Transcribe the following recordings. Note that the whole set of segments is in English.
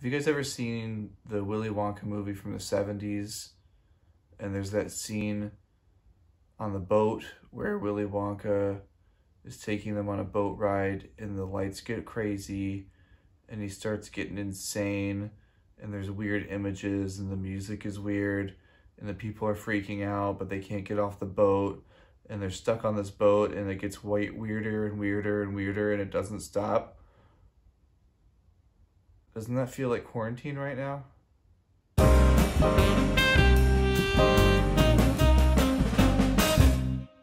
Have you guys ever seen the Willy Wonka movie from the 70s? And there's that scene on the boat where Willy Wonka is taking them on a boat ride and the lights get crazy and he starts getting insane and there's weird images and the music is weird and the people are freaking out but they can't get off the boat and they're stuck on this boat and it gets weirder and weirder and weirder and it doesn't stop. Doesn't that feel like quarantine right now?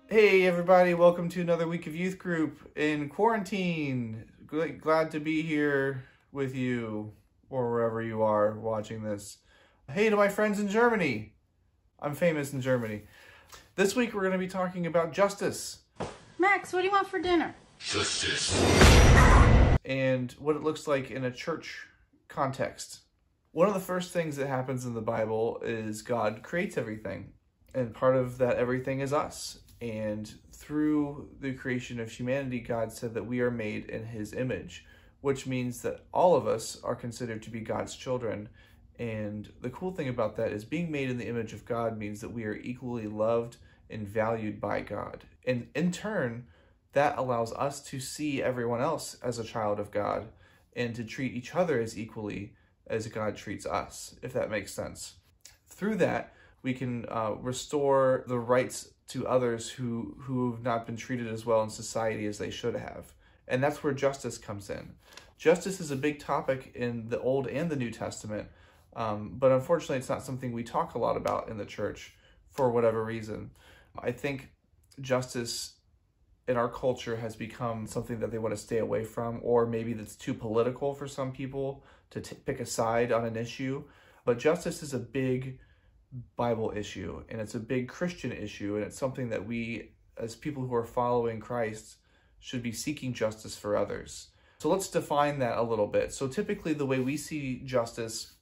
Hey everybody, welcome to another week of youth group in quarantine. Glad to be here with you or wherever you are watching this. Hey to my friends in Germany. I'm famous in Germany. This week we're going to be talking about justice. Max, what do you want for dinner? Justice. And what it looks like in a church context. One of the first things that happens in the Bible is God creates everything. And part of that everything is us. And through the creation of humanity, God said that we are made in his image, which means that all of us are considered to be God's children. And the cool thing about that is being made in the image of God means that we are equally loved and valued by God. And in turn, that allows us to see everyone else as a child of God and to treat each other as equally as God treats us, if that makes sense. Through that, we can restore the rights to others who have not been treated as well in society as they should have. And that's where justice comes in. Justice is a big topic in the Old and the New Testament, but unfortunately it's not something we talk a lot about in the church for whatever reason. I think justice in our culture has become something that they want to stay away from, or maybe that's too political for some people to pick a side on an issue. But justice is a big Bible issue, and it's a big Christian issue, and it's something that we, as people who are following Christ, should be seeking justice for others. So let's define that a little bit. So typically the way we see justice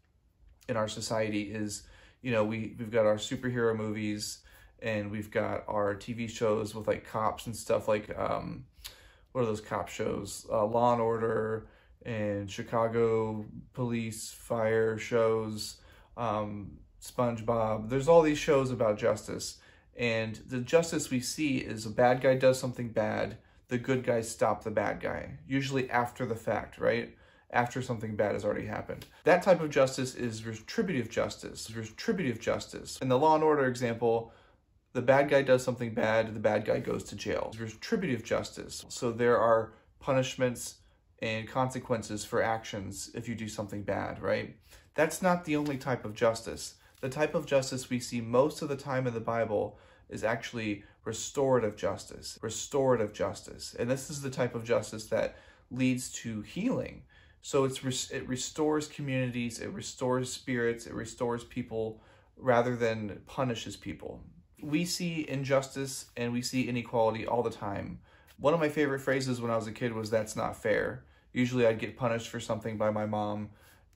in our society is, you know, we've got our superhero movies, and we've got our TV shows with like cops and stuff like, what are those cop shows? Law and Order and Chicago police fire shows, SpongeBob. There's all these shows about justice. And the justice we see is a bad guy does something bad, the good guys stop the bad guy, usually after the fact, right? After something bad has already happened. That type of justice is retributive justice. Retributive justice. In the Law and Order example, the bad guy does something bad, the bad guy goes to jail. Retributive justice. So there are punishments and consequences for actions if you do something bad, right? That's not the only type of justice. The type of justice we see most of the time in the Bible is actually restorative justice. Restorative justice. And this is the type of justice that leads to healing. So it restores communities, it restores spirits, it restores people rather than punishes people. We see injustice and we see inequality all the time. One of my favorite phrases when I was a kid was, "That's not fair." Usually I'd get punished for something by my mom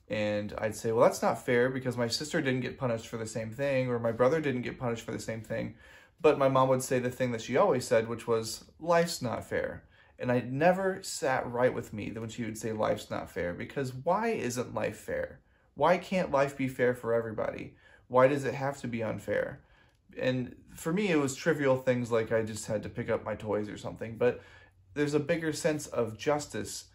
and I'd say, well, that's not fair because my sister didn't get punished for the same thing or my brother didn't get punished for the same thing. But my mom would say the thing that she always said, which was, life's not fair. And it never sat right with me that when she would say life's not fair, because why isn't life fair? Why can't life be fair for everybody? Why does it have to be unfair? And for me, it was trivial things like I just had to pick up my toys or something. But there's a bigger sense of justice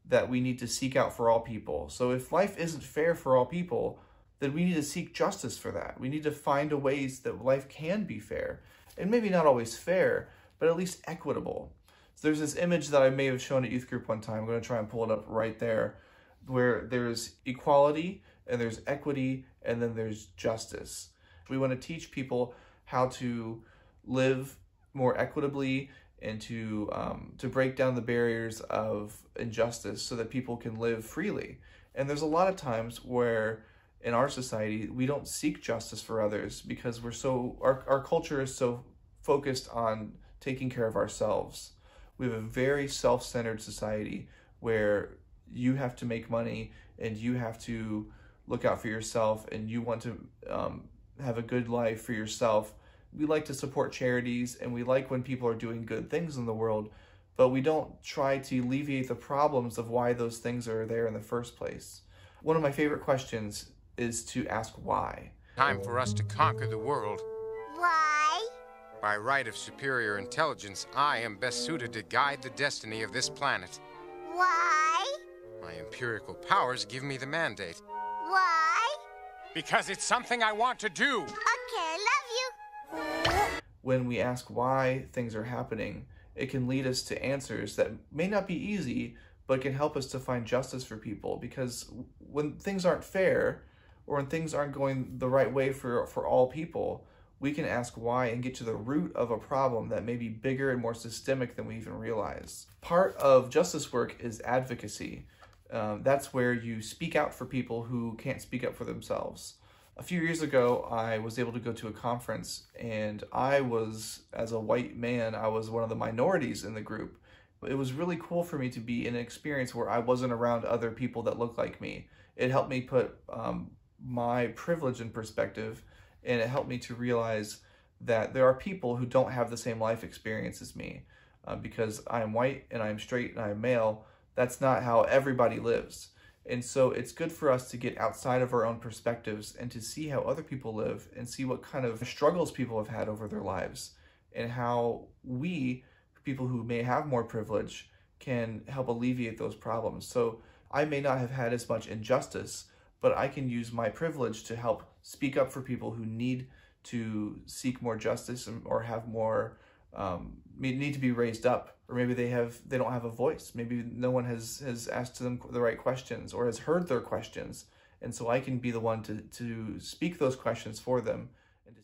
that we need to seek out for all people. So if life isn't fair for all people, then we need to seek justice for that. We need to find ways that life can be fair. And maybe not always fair, but at least equitable. So there's this image that I may have shown at youth group one time. I'm going to try and pull it up right there, where there's equality and there's equity and then there's justice. We want to teach people how to live more equitably and to break down the barriers of injustice so that people can live freely. And there's a lot of times where in our society, we don't seek justice for others because our culture is so focused on taking care of ourselves. We have a very self-centered society where you have to make money and you have to look out for yourself and you want to have a good life for yourself. We like to support charities and we like when people are doing good things in the world, but we don't try to alleviate the problems of why those things are there in the first place. One of my favorite questions is to ask why. Time for us to conquer the world. Why? By right of superior intelligence, I am best suited to guide the destiny of this planet. Why? My empirical powers give me the mandate. Why? Because it's something I want to do. Okay, love you. When we ask why things are happening, it can lead us to answers that may not be easy, but can help us to find justice for people. Because when things aren't fair, or when things aren't going the right way for all people, we can ask why and get to the root of a problem that may be bigger and more systemic than we even realize. Part of justice work is advocacy. That's where you speak out for people who can't speak up for themselves. A few years ago, I was able to go to a conference, and as a white man, I was one of the minorities in the group. It was really cool for me to be in an experience where I wasn't around other people that looked like me. It helped me put my privilege in perspective, and it helped me to realize that there are people who don't have the same life experience as me. Because I am white and I am straight and I am male, that's not how everybody lives. And so it's good for us to get outside of our own perspectives and to see how other people live and see what kind of struggles people have had over their lives, and how we, people who may have more privilege, can help alleviate those problems. So I may not have had as much injustice, but I can use my privilege to help speak up for people who need to seek more justice or have more, need to be raised up, or maybe they don't have a voice. Maybe no one has asked them the right questions or has heard their questions. And so I can be the one to speak those questions for them. And to